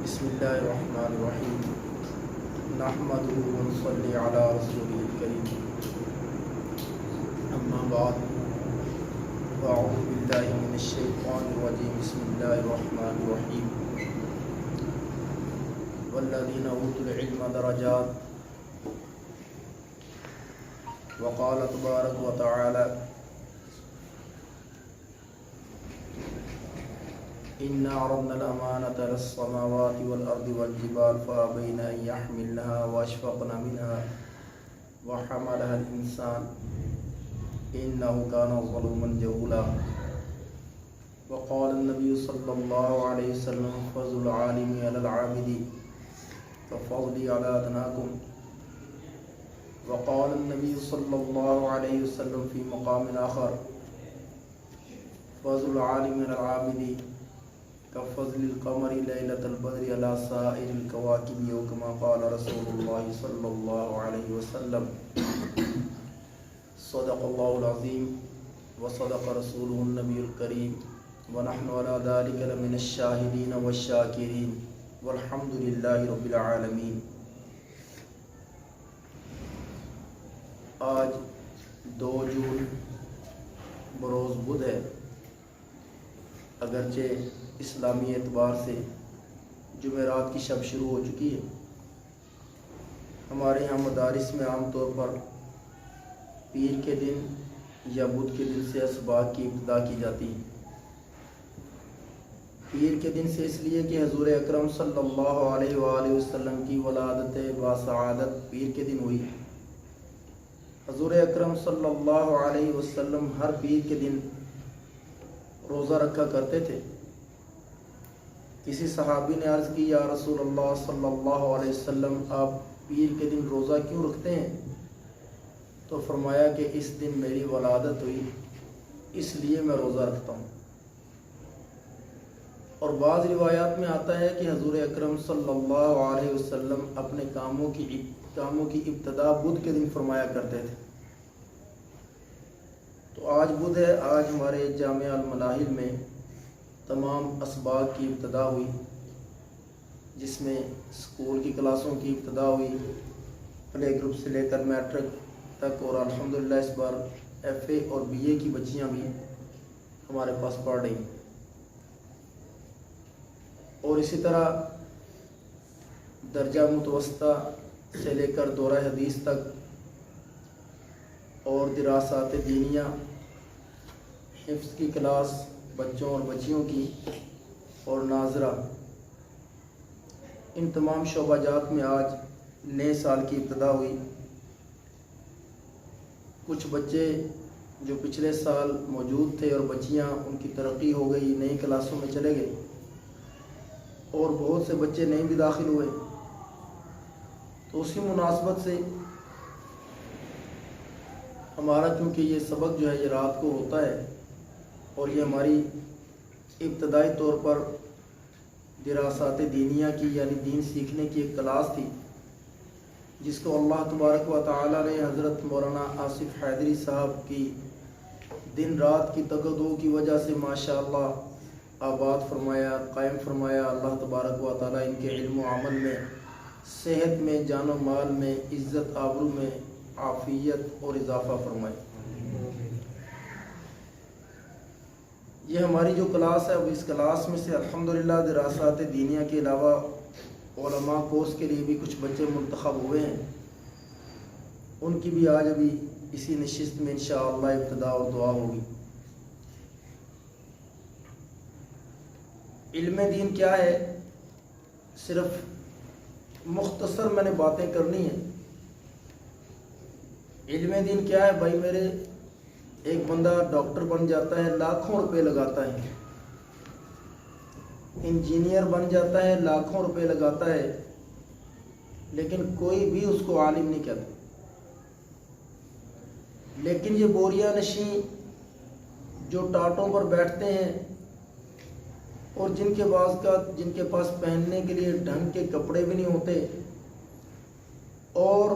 بسم اللہ الرحمن الرحیم نحمده ونصلی علی رسوله الکریم اما بعد فاعوذ باللہ من الشیطان الرجیم بسم اللہ الرحمن الرحیم والذین اوتوا العلم درجات وقال تبارک وتعالی إنا عرضنا الأمانة على السماوات والأرض والجبال فأبين أن يحملنها وأشفقن منها وحملها الإنسان إنه كان ظلوما جهولا وقال النبي صلى الله عليه وسلم فضل العالم على العابد كفضلي على أدناكم وقال النبي صلى الله عليه وسلم في مقام آخر فضل العالم على العابد كفضل القمر ليلة البدر على سائر الكواكب وكما قال رسول الله صلى الله عليه وسلم صدق الله العظيم وصدق رسوله النبي الكريم ونحن على ذلك لمن الشاهدين والشاكرين والحمد لله رب العالمين. آج 2 جون بروز بدھ ہے. اگرچہ اسلامی اعتبار سے جمعرات کی شب شروع ہو چکی ہے. ہمارے یہاں مدارس میں عام طور پر پیر کے دن یا بدھ کے دن سے اسباق کی ابتدا کی جاتی ہے. پیر کے دن سے اس لیے کہ حضور اکرم صلی اللہ علیہ وآلہ وسلم کی ولادت باسعادت پیر کے دن ہوئی. حضور اکرم صلی اللہ علیہ وسلم ہر پیر کے دن روزہ رکھا کرتے تھے. کسی صحابی نے عرض کی یا رسول اللہ صلی اللہ علیہ وسلم آپ پیر کے دن روزہ کیوں رکھتے ہیں؟ تو فرمایا کہ اس دن میری ولادت ہوئی اس لیے میں روزہ رکھتا ہوں. اور بعض روایات میں آتا ہے کہ حضور اکرم صلی اللہ علیہ وسلم اپنے کاموں کی ابتدا بدھ کے دن فرمایا کرتے تھے. تو آج بدھ ہے. آج ہمارے جامعہ الملاحل میں تمام اسباق کی ابتدا ہوئی جس میں اسکول کی کلاسوں کی ابتدا ہوئی پلے گروپ سے لے کر میٹرک تک. اور الحمدللہ اس بار ایف اے اور بی اے کی بچیاں بھی ہمارے پاس پڑھ رہی ہیں. اور اسی طرح درجہ متوسطہ سے لے کر دورہ حدیث تک اور دراسات دینیہ حفظ کی کلاس بچوں اور بچیوں کی اور ناظرہ ان تمام شعبہ جات میں آج نئے سال کی ابتدا ہوئی. کچھ بچے جو پچھلے سال موجود تھے اور بچیاں ان کی ترقی ہو گئی نئی کلاسوں میں چلے گئے اور بہت سے بچے نئے بھی داخل ہوئے. تو اسی مناسبت سے ہمارا چونکہ یہ سبق جو ہے یہ رات کو ہوتا ہے اور یہ ہماری ابتدائی طور پر دراسات دینیہ کی یعنی دین سیکھنے کی ایک کلاس تھی جس کو اللہ تبارک و تعالی نے حضرت مولانا آصف حیدری صاحب کی دن رات کی تگدو کی وجہ سے ماشاءاللہ آباد فرمایا قائم فرمایا. اللہ تبارک و تعالی ان کے علم و عمل میں صحت میں جان و مال میں عزت آبرو میں عافیت اور اضافہ فرمائے. یہ ہماری جو کلاس ہے اب اس کلاس میں سے الحمدللہ دراسات دینیہ کے علاوہ علماء کورس کے لیے بھی کچھ بچے منتخب ہوئے ہیں. ان کی بھی آج ابھی اسی نشست میں انشاءاللہ ابتدا اور دعا ہوگی. علم دین کیا ہے؟ صرف مختصر میں نے باتیں کرنی ہیں. علم دین کیا ہے بھائی میرے؟ ایک بندہ ڈاکٹر بن جاتا ہے لاکھوں روپے لگاتا ہے, انجینئر بن جاتا ہے لاکھوں روپے لگاتا ہے, لیکن کوئی بھی اس کو عالم نہیں کہتا. لیکن یہ بوریا نشین جو ٹاٹوں پر بیٹھتے ہیں اور جن کے پاس پہننے کے لیے ڈھنگ کے کپڑے بھی نہیں ہوتے اور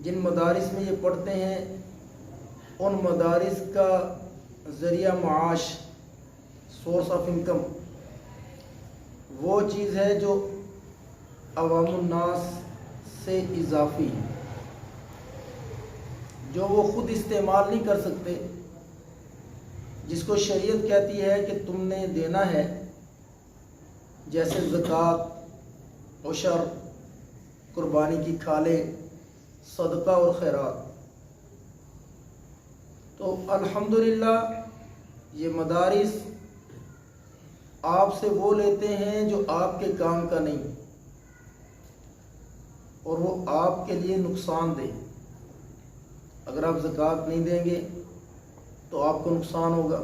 جن مدارس میں یہ پڑھتے ہیں ان مدارس کا ذریعہ معاش سورس آف انکم وہ چیز ہے جو عوام الناس سے اضافی ہے، جو وہ خود استعمال نہیں کر سکتے، جس کو شریعت کہتی ہے کہ تم نے دینا ہے، جیسے زکوٰۃ، عشر، قربانی کی کھالیں، صدقہ اور خیرات۔ تو الحمدللہ یہ مدارس آپ سے وہ لیتے ہیں جو آپ کے کام کا نہیں، اور وہ آپ کے لیے نقصان دہ۔ اگر آپ زکوٰۃ نہیں دیں گے تو آپ کو نقصان ہوگا،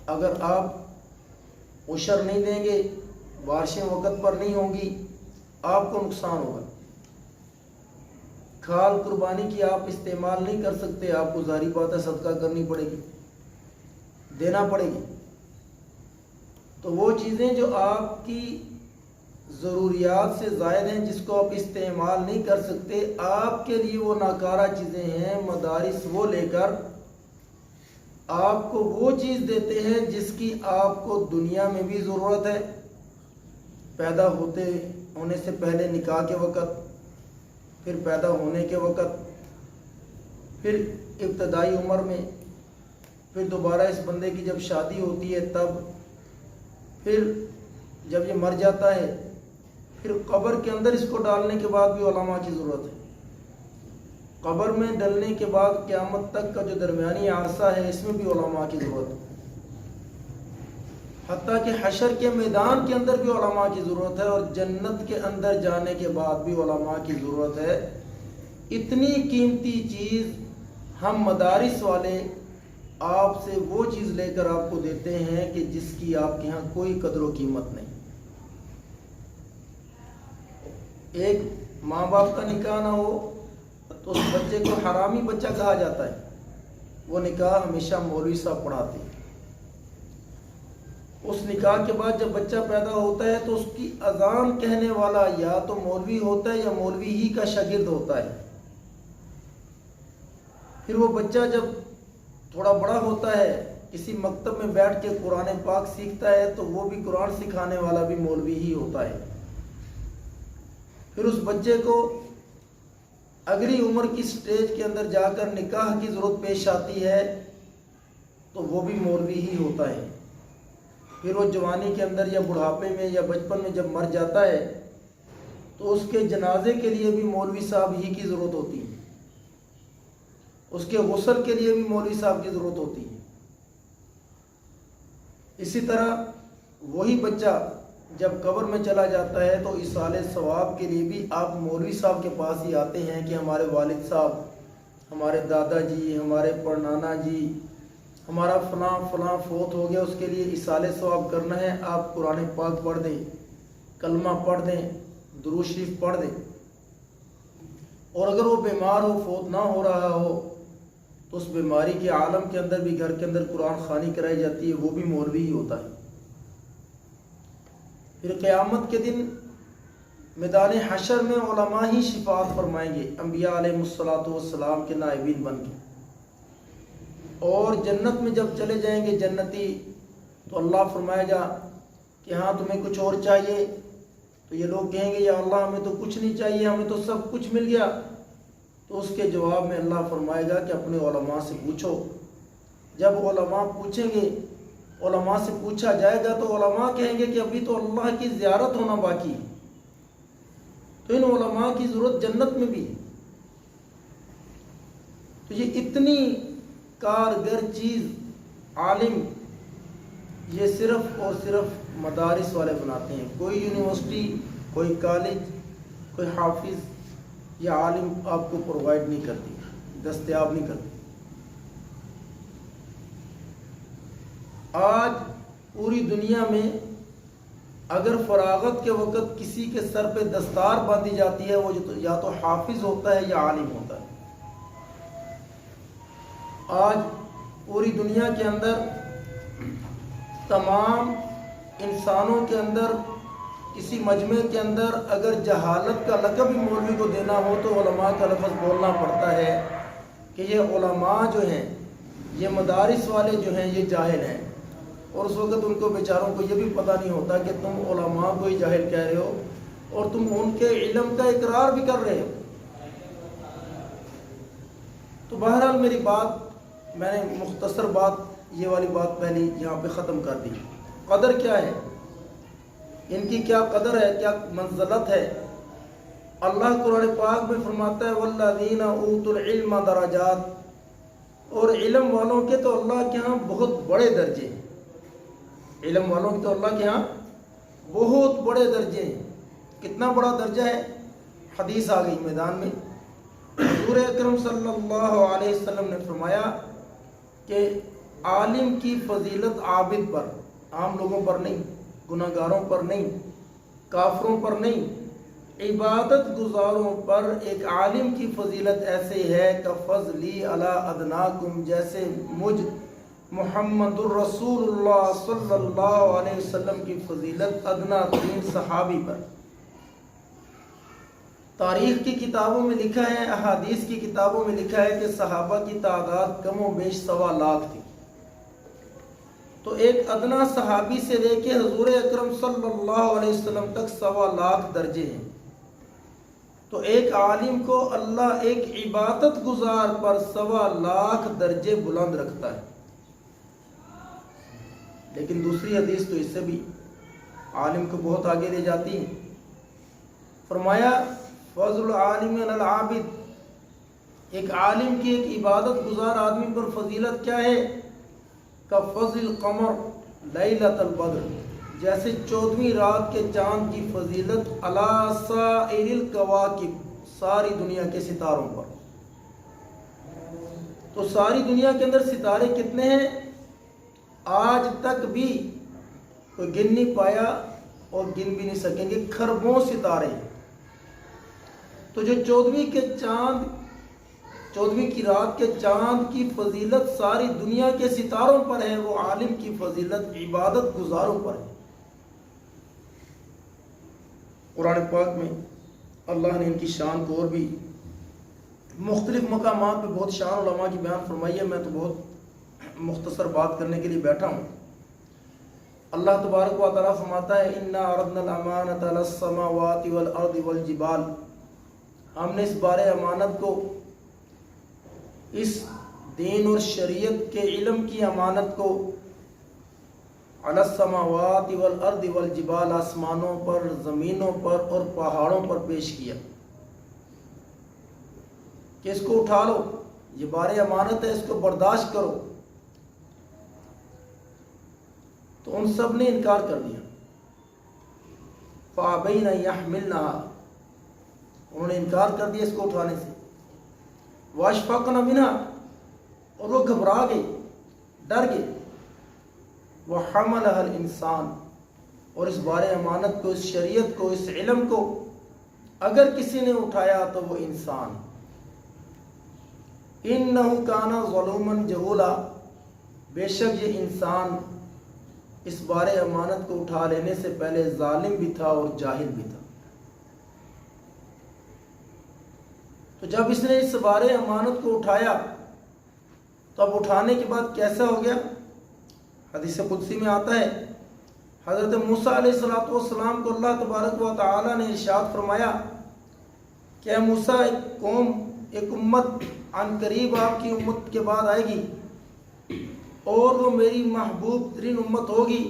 اگر آپ عشر نہیں دیں گے، بارشیں وقت پر نہیں ہوں گی، آپ کو نقصان ہوگا۔ کھال قربانی کی آپ استعمال نہیں کر سکتے، آپ کو ظاہری بات ہے صدقہ کرنی پڑے گی، دینا پڑے گی۔ تو وہ چیزیں جو آپ کی ضروریات سے زائد ہیں، جس کو آپ استعمال نہیں کر سکتے، آپ کے لیے وہ ناکارہ چیزیں ہیں۔ مدارس وہ لے کر آپ کو وہ چیز دیتے ہیں جس کی آپ کو دنیا میں بھی ضرورت ہے، پیدا ہونے سے پہلے نکاح کے وقت، پھر پیدا ہونے کے وقت، پھر ابتدائی عمر میں، پھر دوبارہ اس بندے کی جب شادی ہوتی ہے تب، پھر جب یہ مر جاتا ہے، پھر قبر کے اندر اس کو ڈالنے کے بعد بھی علماء کی ضرورت ہے۔ قبر میں ڈلنے کے بعد قیامت تک کا جو درمیانی عرصہ ہے، اس میں بھی علماء کی ضرورت ہے۔ حتیٰ کہ حشر کے میدان کے اندر بھی علماء کی ضرورت ہے، اور جنت کے اندر جانے کے بعد بھی علماء کی ضرورت ہے۔ اتنی قیمتی چیز ہم مدارس والے آپ سے وہ چیز لے کر آپ کو دیتے ہیں کہ جس کی آپ کے ہاں کوئی قدر و قیمت نہیں۔ ایک ماں باپ کا نکاح نہ ہو تو اس بچے کو حرامی بچہ کہا جاتا ہے، وہ نکاح ہمیشہ مولوی صاحب پڑھاتے ہیں۔ اس نکاح کے بعد جب بچہ پیدا ہوتا ہے تو اس کی اذان کہنے والا یا تو مولوی ہوتا ہے یا مولوی ہی کا شاگرد ہوتا ہے۔ پھر وہ بچہ جب تھوڑا بڑا ہوتا ہے، کسی مکتب میں بیٹھ کے قرآن پاک سیکھتا ہے تو وہ بھی قرآن سکھانے والا بھی مولوی ہی ہوتا ہے۔ پھر اس بچے کو اگلی عمر کی سٹیج کے اندر جا کر نکاح کی ضرورت پیش آتی ہے تو وہ بھی مولوی ہی ہوتا ہے۔ پھر وہ جوانی کے اندر یا بڑھاپے میں یا بچپن میں جب مر جاتا ہے تو اس کے جنازے کے لیے بھی مولوی صاحب ہی کی ضرورت ہوتی ہے، اس کے غسل کے لیے بھی مولوی صاحب کی ضرورت ہوتی ہے۔ اسی طرح وہی بچہ جب قبر میں چلا جاتا ہے تو ایصال ثواب کے لیے بھی آپ مولوی صاحب کے پاس ہی آتے ہیں کہ ہمارے والد صاحب، ہمارے دادا جی، ہمارے پڑنانا جی، ہمارا فلاں فلاں فوت ہو گیا، اس کے لیے ایصال ثواب کرنا ہے، آپ قرآن پاک پڑھ دیں، کلمہ پڑھ دیں، درود شریف پڑھ دیں۔ اور اگر وہ بیمار ہو، فوت نہ ہو رہا ہو، تو اس بیماری کے عالم کے اندر بھی گھر کے اندر قرآن خوانی کرائی جاتی ہے، وہ بھی مولوی ہی ہوتا ہے۔ پھر قیامت کے دن میدان حشر میں علماء ہی شفاعت فرمائیں گے، انبیاء علیہ السلام کے نائبین بن کے۔ اور جنت میں جب چلے جائیں گے جنتی تو اللہ فرمائے گا کہ ہاں تمہیں کچھ اور چاہیے، تو یہ لوگ کہیں گے یا اللہ ہمیں تو کچھ نہیں چاہیے، ہمیں تو سب کچھ مل گیا۔ تو اس کے جواب میں اللہ فرمائے گا کہ اپنے علماء سے پوچھو۔ جب علماء پوچھیں گے، علماء سے پوچھا جائے گا تو علماء کہیں گے کہ ابھی تو اللہ کی زیارت ہونا باقی ہے۔ تو ان علماء کی ضرورت جنت میں بھی ہے۔ تو یہ اتنی کارگر چیز عالم یہ صرف اور صرف مدارس والے بناتے ہیں۔ کوئی یونیورسٹی، کوئی کالج، کوئی حافظ یا عالم آپ کو پرووائڈ نہیں کرتی، دستیاب نہیں کرتی۔ آج پوری دنیا میں اگر فراغت کے وقت کسی کے سر پہ دستار باندھی جاتی ہے، وہ یا تو حافظ ہوتا ہے یا عالم ہوتا ہے۔ آج پوری دنیا کے اندر تمام انسانوں کے اندر کسی مجمع کے اندر اگر جہالت کا لقب ہی مولوی کو دینا ہو تو علماء کا لفظ بولنا پڑتا ہے کہ یہ علماء جو ہیں، یہ مدارس والے جو ہیں، یہ جاہل ہیں۔ اور اس وقت ان کو بیچاروں کو یہ بھی پتہ نہیں ہوتا کہ تم علماء کو ہی جاہل کہہ رہے ہو اور تم ان کے علم کا اقرار بھی کر رہے ہو۔ تو بہرحال میری بات، میں نے مختصر بات یہ والی بات پہلی یہاں پہ ختم کر دی۔ قدر کیا ہے ان کی، کیا قدر ہے، کیا منزلت ہے؟ اللہ قرآن پاک میں فرماتا ہے والذین اوتوا العلم درجات، اور علم والوں کے تو اللہ کے ہاں بہت بڑے درجے ہیں۔ علم والوں کے تو اللہ کے ہاں بہت بڑے درجے ہیں۔ کتنا بڑا درجہ ہے؟ حدیث آ گئی میدان میں، حضور اکرم صلی اللہ علیہ وسلم نے فرمایا کہ عالم کی فضیلت عابد پر، عام لوگوں پر نہیں، گناہ گاروں پر نہیں، کافروں پر نہیں، عبادت گزاروں پر ایک عالم کی فضیلت ایسے ہے کہ فضلی علی ادناکم، جیسے مجھ محمد الرسول اللہ صلی اللہ علیہ وسلم کی فضیلت ادنا ترین صحابی پر۔ تاریخ کی کتابوں میں لکھا ہے، احادیث کی کتابوں میں لکھا ہے کہ صحابہ کی تعداد کم و بیش 1.25 لاکھ تھی۔ تو ایک ادنا صحابی سے لے کے حضور اکرم صلی اللہ علیہ وسلم تک 1.25 لاکھ درجے ہیں۔ تو ایک عالم کو اللہ ایک عبادت گزار پر 1.25 لاکھ درجے بلند رکھتا ہے۔ لیکن دوسری حدیث تو اس سے بھی عالم کو بہت آگے لے جاتی ہے۔ فرمایا فضل العالم علی العابد، ایک عالم کی ایک عبادت گزار آدمی پر فضیلت کیا ہے؟ کا فضل القمر لیلۃ البدر، جیسے 14ویں رات کے چاند کی فضیلت علی سائر الکواکب، ساری دنیا کے ستاروں پر۔ تو ساری دنیا کے اندر ستارے کتنے ہیں؟ آج تک بھی کوئی گن نہیں پایا اور گن بھی نہیں سکیں گے، کھربوں ستارے۔ تو جو 14ویں کے چاند، 14ویں کی رات کے چاند کی فضیلت ساری دنیا کے ستاروں پر ہے، وہ عالم کی فضیلت عبادت گزاروں پر ہے۔ قرآن پاک میں اللہ نے ان کی شان کو اور بھی مختلف مقامات پہ بہت شان علماء کی بیان فرمائی ہے۔ میں تو بہت مختصر بات کرنے کے لیے بیٹھا ہوں۔ اللہ تبارک و تعالیٰ فرماتا ہے اِنَّا عَرَضْنَا الْأَمَانَةَ عَلَى السَّمَاوَاتِ وَالْأَرْضِ وَالْجِبَالِ، ہم نے اس بارے امانت کو، اس دین اور شریعت کے علم کی امانت کو علی السماوات والارض والجبال، آسمانوں پر، زمینوں پر اور پہاڑوں پر پیش کیا کہ اس کو اٹھا لو، یہ بارے امانت ہے، اس کو برداشت کرو۔ تو ان سب نے انکار کر دیا۔ فَأَبَيْنَ يَحْمِلْنَهَا، انہوں نے انکار کر دیا اس کو اٹھانے سے۔ وَأَشْفَقْنَ مِنْهَا، اور وہ گھبرا گئے، ڈر گئے۔ وَحَمَلَهَا الْإِنسَانُ، اور اس بارے امانت کو، اس شریعت کو، اس علم کو اگر کسی نے اٹھایا تو وہ انسان۔ إِنَّهُ كَانَ ظَلُومًا جَهُولًا، بے شک یہ انسان اس بارے امانت کو اٹھا لینے سے پہلے ظالم بھی تھا اور جاہل بھی تھا۔ تو جب اس نے اس بارے امانت کو اٹھایا تو اب اٹھانے کے بعد کیسا ہو گیا؟ حدیث قدسی میں آتا ہے حضرت موسیٰ علیہ السلام کو اللہ تبارک و تعالی نے ارشاد فرمایا کہ اے موسیٰ، ایک قوم، ایک امت عن قریب آپ کی امت کے بعد آئے گی اور وہ میری محبوب ترین امت ہوگی،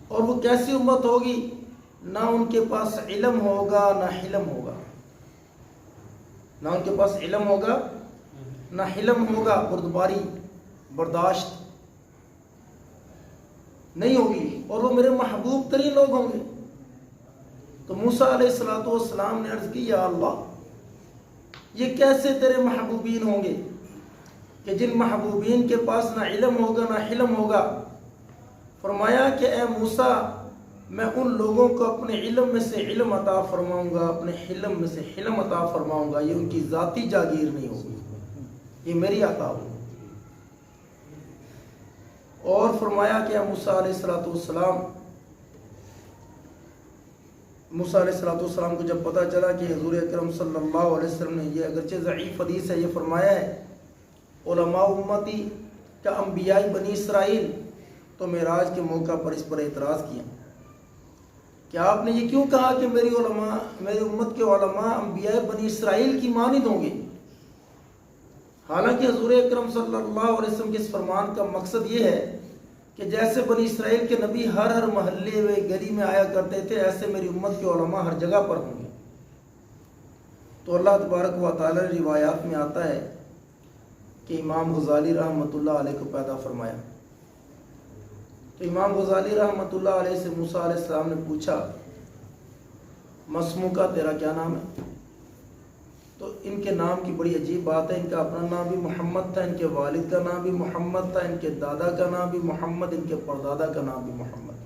اور وہ کیسی امت ہوگی؟ نہ ان کے پاس علم ہوگا نہ حلم ہوگا، نہ ان کے پاس علم ہوگا نہ حلم ہوگا، بردباری، برداشت نہیں ہوگی، اور وہ میرے محبوب ترین لوگ ہوں گے۔ تو موسیٰ علیہ السلام نے عرض کی یا اللہ، یہ کیسے تیرے محبوبین ہوں گے کہ جن محبوبین کے پاس نہ علم ہوگا نہ حلم ہوگا؟ فرمایا کہ اے موسیٰ، میں ان لوگوں کو اپنے علم میں سے علم عطا فرماؤں گا، اپنے حلم میں سے حلم عطا فرماؤں گا، یہ ان کی ذاتی جاگیر نہیں ہوگی، یہ میری عطا ہوگی۔ اور فرمایا کہ موسیٰ علیہ السلام کو جب پتہ چلا کہ حضور اکرم صلی اللہ علیہ وسلم نے، یہ اگرچہ ضعیف حدیث ہے، یہ فرمایا ہے علماء امتی کا انبیاء بنی اسرائیل تو معراج کے موقع پر اس پر اعتراض کیا کہ آپ نے یہ کیوں کہا کہ میری امت کے علماء انبیاء بنی اسرائیل کی مانند ہوں گے؟ حالانکہ حضور اکرم صلی اللہ علیہ وسلم کے اس فرمان کا مقصد یہ ہے کہ جیسے بنی اسرائیل کے نبی ہر محلے میں گلی میں آیا کرتے تھے، ایسے میری امت کے علماء ہر جگہ پر ہوں گے۔ تو اللہ تبارک و تعالی روایات میں آتا ہے کہ امام غزالی رحمۃ اللہ علیہ کو پیدا فرمایا۔ تو امام غزالی رحمۃ اللہ علیہ سے موسیٰ علیہ السلام نے پوچھا، مسموع کا تیرا کیا نام ہے؟ تو ان کے نام کی بڑی عجیب بات ہے، ان کا اپنا نام بھی محمد تھا، ان کے والد کا نام بھی محمد تھا، ان کے دادا کا نام بھی محمد، ان کے پردادا کا نام بھی محمد۔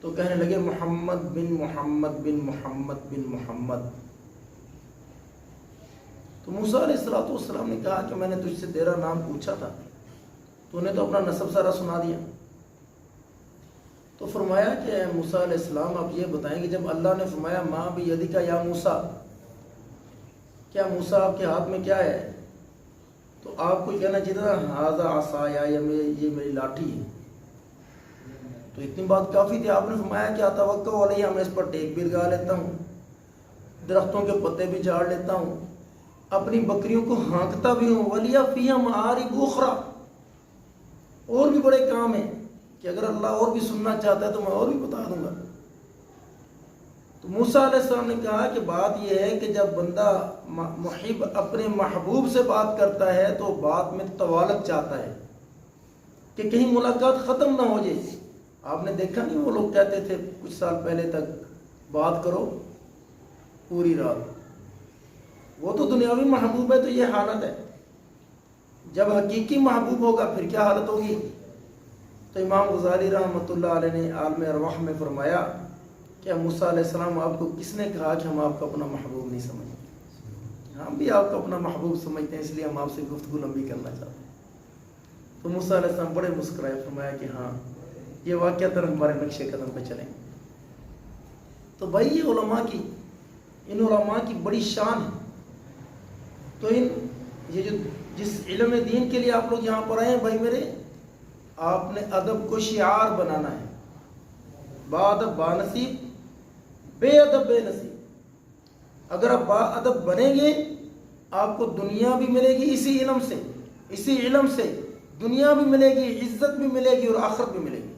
تو کہنے لگے محمد بن محمد بن محمد بن محمد۔ تو موسیٰ علیہ السلام نے کہا کہ میں نے تجھ سے تیرا نام پوچھا تھا، تو نے تو اپنا نسب سارا سنا دیا۔ تو فرمایا کہ اے موسیٰ علیہ السلام آپ یہ بتائیں کہ جب اللہ نے فرمایا ماں بیدک یا موسیٰ، کیا موسیٰ آپ کے ہاتھ میں کیا ہے، تو آپ کو کہنا چاہیے تھا ھذا عصای، یہ میری لاٹھی ہے۔ تو اتنی بات کافی تھی۔ آپ نے فرمایا کہ اتوکل علیہ، میں اس پر ٹیک بھی لگا لیتا ہوں، درختوں کے پتے بھی جھاڑ لیتا ہوں، اپنی بکریوں کو ہانکتا بھی ہوں، ولی فیہا معارب اخری، اور بھی بڑے کام ہیں کہ اگر اللہ اور بھی سننا چاہتا ہے تو میں اور بھی بتا دوں گا۔ تو موسیٰ علیہ السلام نے کہا کہ بات یہ ہے کہ جب بندہ محب اپنے محبوب سے بات کرتا ہے تو بات میں طوالت چاہتا ہے کہ کہیں ملاقات ختم نہ ہو جائے۔ آپ نے دیکھا نہیں وہ لوگ کہتے تھے کچھ سال پہلے تک بات کرو پوری رات، وہ تو دنیاوی محبوب ہے تو یہ حالت ہے، جب حقیقی محبوب ہوگا پھر کیا حالت ہوگی؟ تو امام غزالی رحمۃ اللہ علیہ نے عالم ارواح میں فرمایا کہ موسیٰ علیہ السلام آپ کو کس نے کہا کہ ہم آپ کو اپنا محبوب نہیں سمجھتے؟ ہم بھی آپ کو اپنا محبوب سمجھتے ہیں، اس لیے ہم آپ سے گفتگو لمبی کرنا چاہتے ہیں۔ تو موسیٰ علیہ السلام بڑے مسکرائے، فرمایا کہ ہاں یہ واقعہ طرف ہمارے نقش قدم پہ چلیں۔ تو بھائی یہ ان علماء کی بڑی شان ہے۔ تو یہ جو جس علم دین کے لیے آپ لوگ یہاں پر آئے ہیں بھائی میرے، آپ نے ادب کو شعار بنانا ہے، با ادب با نصیب، بے ادب بے نصیب۔ اگر آپ با ادب بنیں گے آپ کو دنیا بھی ملے گی اسی علم سے دنیا بھی ملے گی، عزت بھی ملے گی اور آخرت بھی ملے گی۔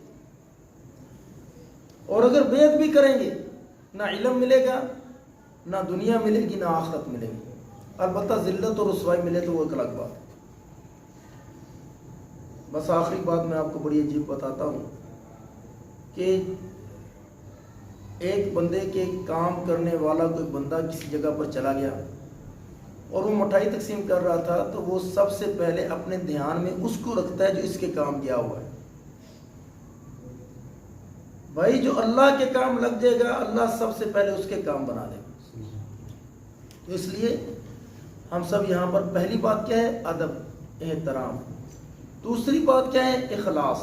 اور اگر بے ادبی کریں گے نہ علم ملے گا، نہ دنیا ملے گی، نہ آخرت ملے گی، البتہ ذلت اور رسوائی ملے تو وہ ایک الگ بات ہے۔ بس آخری بات میں آپ کو بڑی عجیب بتاتا ہوں کہ ایک بندے کے کام کرنے والا کوئی بندہ کسی جگہ پر چلا گیا اور وہ مٹھائی تقسیم کر رہا تھا، تو وہ سب سے پہلے اپنے دھیان میں اس کو رکھتا ہے جو اس کے کام کیا ہوا ہے۔ بھائی جو اللہ کے کام لگ جائے گا اللہ سب سے پہلے اس کے کام بنا دے گا۔ تو اس لیے ہم سب یہاں پر پہلی بات کیا ہے؟ ادب، احترام۔ دوسری بات کیا ہے؟ اخلاص۔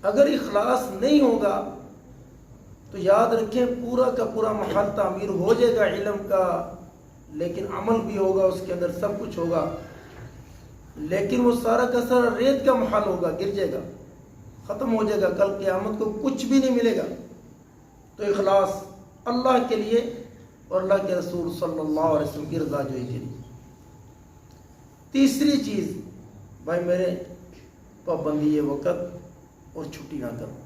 اگر اخلاص نہیں ہوگا تو یاد رکھیں پورا کا پورا محل تعمیر ہو جائے گا علم کا، لیکن عمل بھی ہوگا اس کے اندر، سب کچھ ہوگا، لیکن وہ سارا کا سارا ریت کا محل ہوگا، گر جائے گا، ختم ہو جائے گا، کل قیامت کو کچھ بھی نہیں ملے گا۔ تو اخلاص اللہ کے لیے اور اللہ کے رسول صلی اللہ علیہ وسلم کی رضا جوئی کے لیے۔ تیسری چیز بھائی میرے، پابندی وقت اور چھٹی نہ کرو۔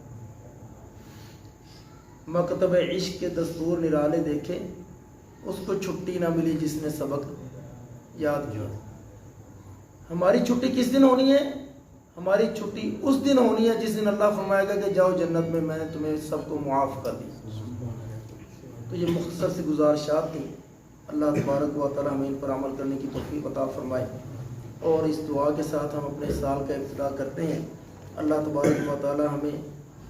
مکتب عشق کے دستور نرالے دیکھے، اس کو چھٹی نہ ملی جس نے سبق یاد کیا۔ ہماری چھٹی کس دن ہونی ہے؟ ہماری چھٹی اس دن ہونی ہے جس دن اللہ فرمائے گا کہ جاؤ جنت میں نے تمہیں سب کو معاف کر دی۔ تو یہ مختصر سی گزارشات تھیں۔ اللہ تبارک و تعالی ہمیں ان پر عمل کرنے کی توفیق عطا فرمائے، اور اس دعا کے ساتھ ہم اپنے سال کا ابتدا کرتے ہیں۔ اللہ تبارک و تعالی ہمیں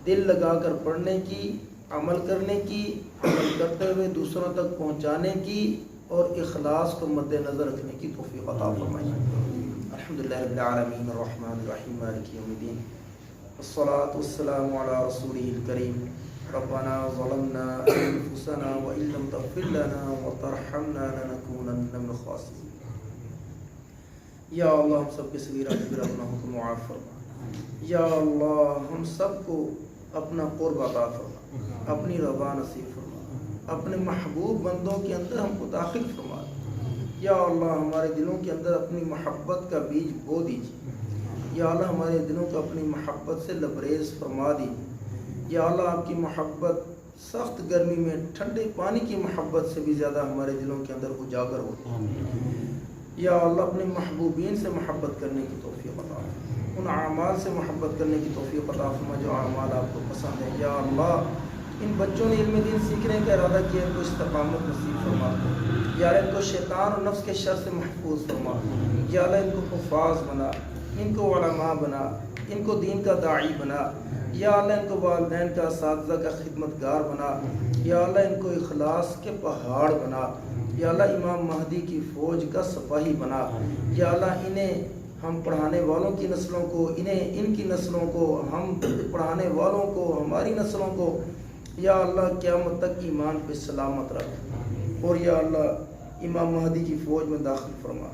دل لگا کر پڑھنے کی، عمل کرنے کی، عمل کرتے ہوئے دوسروں تک پہنچانے کی اور اخلاص کو مد نظر رکھنے کی توفیق عطا فرمائے۔ الحمدللہ رب العالمین الرحمن الرحیم مالک یوم الدین، والصلاة والسلام علی رسولہ الکریم۔ ربنا ظلمنا انفسنا وان لم تغفر لنا وترحمنا لنکونن من الخاسرین۔ یا اللہ ہم سب کے صغیرہ کبیرہ گناہوں کو معاف فرما، یا اللہ ہم سب کو اپنا قرب عطا فرما، اپنی رضا نصیب فرما، اپنے محبوب بندوں کے اندر ہم کو داخل فرما۔ یا اللہ ہمارے دلوں کے اندر اپنی محبت کا بیج بو دیجیے۔ یا اللہ ہمارے دلوں کو اپنی محبت سے لبریز فرما دیجیے۔ یا اللہ آپ کی محبت سخت گرمی میں ٹھنڈے پانی کی محبت سے بھی زیادہ ہمارے دلوں کے اندر اجاگر ہو۔ یا اللہ اپنے محبوبین سے محبت کرنے کی توفیق عطا فرما، ان اعمال سے محبت کرنے کی توفیق عطا فرما جو اعمال آپ کو پسند ہے۔ یا اللہ ان بچوں نے علم دین سیکھنے کا ارادہ کیا، ان کو استقامت نصیب فرما۔ یا اللہ ان کو شیطان اور نفس کے شر سے محفوظ فرما۔ یا اللہ ان کو حفاظ بنا، ان کو علماء بنا، ان کو دین کا داعی بنا۔ یا اللہ ان کو والدین کا، اساتذہ کا خدمتگار بنا۔ یا اللہ ان کو اخلاص کے پہاڑ بنا۔ یا اللہ امام مہدی کی فوج کا سپاہی بنا۔ یا اللہ انہیں ہم پڑھانے والوں کی نسلوں کو، انہیں ان کی نسلوں کو، ہم پڑھانے والوں کو، ہماری نسلوں کو یا اللہ قیامت تک ایمان پہ سلامت رکھ۔ اور یا اللہ امام مہدی کی فوج میں داخل فرما۔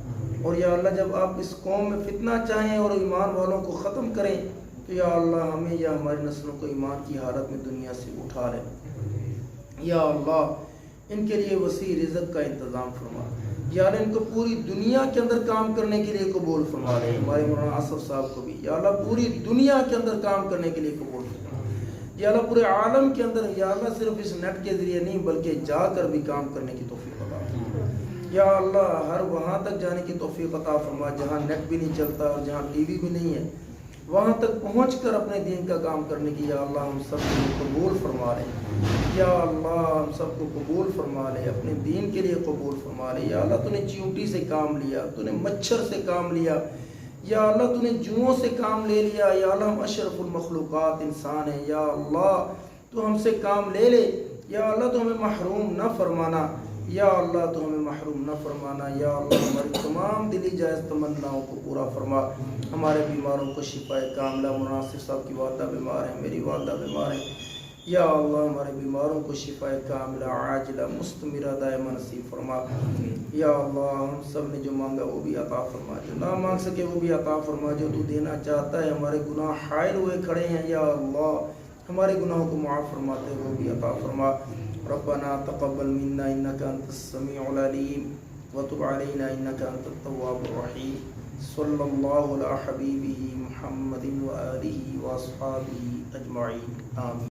اور یا اللہ جب آپ اس قوم میں فتنہ چاہیں اور ایمان والوں کو ختم کریں تو یا اللہ ہمیں یا ہماری نسلوں کو ایمان کی حالت میں دنیا سے اٹھا لیں۔ یا اللہ ان کے لیے وسیع رزق کا انتظام فرما۔ یا اللہ ان کو پوری دنیا کے اندر کام کرنے کے لیے قبول فرما لے۔ ہمارے مولانا آصف صاحب کو بھی یا اللہ پوری دنیا کے اندر کام کرنے کے لیے قبول فرما۔ یا اللہ پورے عالم کے اندر یا اللہ صرف اس نیٹ کے ذریعے نہیں بلکہ جا کر بھی کام کرنے کی توفیق عطا فرما۔ یا اللہ ہر وہاں تک جانے کی توفیق عطا فرما جہاں نیٹ بھی نہیں چلتا اور جہاں ٹی وی بھی نہیں ہے، وہاں تک پہنچ کر اپنے دین کا کام کرنے کی یا اللہ ہم سب کو قبول فرما لے۔ یا اللہ ہم سب کو قبول فرما لے، اپنے دین کے لیے قبول فرما لے۔ یا اللہ تو نے چیونٹی سے کام لیا، تو نے مچھر سے کام لیا، یا اللہ تو نے جوؤں سے کام لے لیا۔ یا اللہ ہم اشرف المخلوقات انسان ہیں، یا اللہ تو ہم سے کام لے لے۔ یا اللہ تو ہمیں محروم نہ فرمانا، یا اللہ تو ہمیں محروم نہ فرمانا۔ یا اللہ ہماری تمام دلی جائز تمناؤں کو پورا فرما۔ ہمارے بیماروں کو شفا کاملہ، مناصر صاحب کی والدہ بیمار ہیں، میری والدہ بیمار ہیں، یا اللہ ہمارے بیماروں کو شفا کاملہ عاجلہ مستمرہ دائمہ نصیب فرما۔ یا اللہ ہم سب نے جو مانگا وہ بھی عطا فرما، جو نہ مانگ سکے وہ بھی عطا فرما، جو تو دینا چاہتا ہے ہمارے گناہ حائل ہوئے کھڑے ہیں یا اللہ ہمارے گناہوں کو معاف فرماتے وہ بھی عطا فرما۔ ربنا تقبل منا انك انت السميع العليم وتب علينا انك انت التواب الرحيم صلى الله على حبيبه محمد وآله واصحابه اجمعين آمين۔